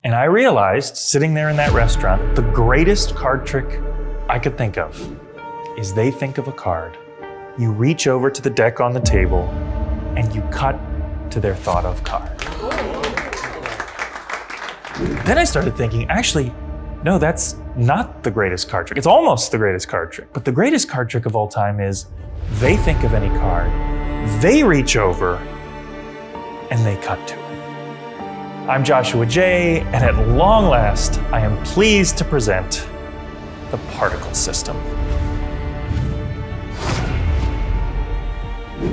And I realized, sitting there in that restaurant, the greatest card trick I could think of is they think of a card. You reach over to the deck on the table and you cut to their thought of card. Then I started thinking, actually, no, that's not the greatest card trick. It's almost the greatest card trick. But the greatest card trick of all time is they think of any card, they reach over, and they cut to it. I'm Joshua J, and at long last, I am pleased to present the particle system.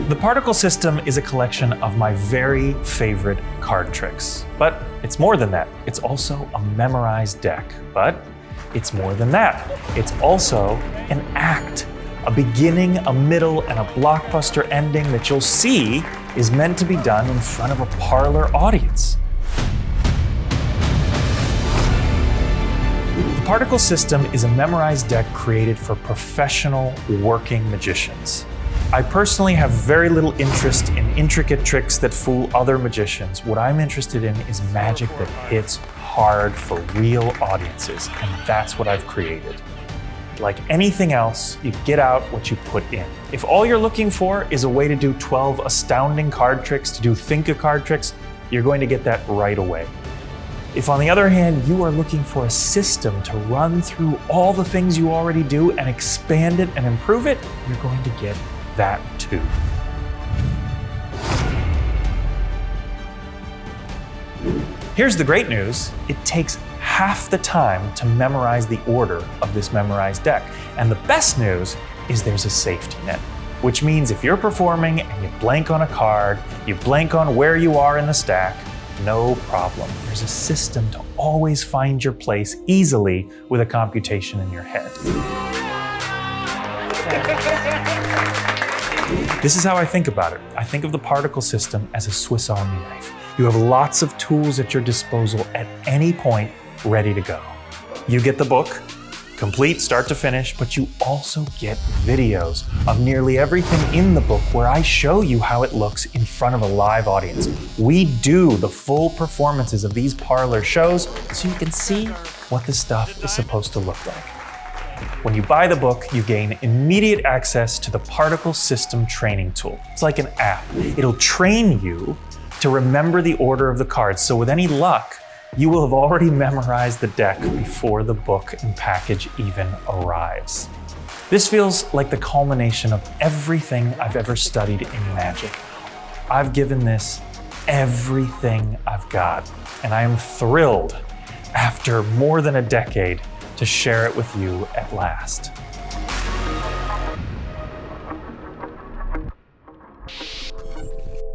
The particle system is a collection of my very favorite card tricks. But it's more than that. It's also a memorized deck. But it's more than that. It's also an act, a beginning, a middle, and a blockbuster ending that you'll see is meant to be done in front of a parlor audience. The particle system is a memorized deck created for professional working magicians. I personally have very little interest in intricate tricks that fool other magicians. What I'm interested in is magic that hits hard for real audiences, and that's what I've created. Like anything else, you get out what you put in. If all you're looking for is a way to do 12 astounding card tricks, to do think of card tricks, you're going to get that right away. If on the other hand, you are looking for a system to run through all the things you already do and expand it and improve it, you're going to get that too. Here's the great news. It takes half the time to memorize the order of this memorized deck. And the best news is there's a safety net, which means if you're performing and you blank on a card, you blank on where you are in the stack, no problem. There's a system to always find your place easily with a computation in your head. This is how I think about it. I think of the particle system as a Swiss Army knife. You have lots of tools at your disposal at any point, ready to go. You get the book, complete start to finish, but you also get videos of nearly everything in the book where I show you how it looks in front of a live audience. We do the full performances of these parlor shows so you can see what the stuff is supposed to look like. When you buy the book, you gain immediate access to the particle system training tool. It's like an app. It'll train you to remember the order of the cards. So with any luck, you will have already memorized the deck before the book and package even arrives. This feels like the culmination of everything I've ever studied in magic. I've given this everything I've got, and I am thrilled, after more than a decade, to share it with you at last.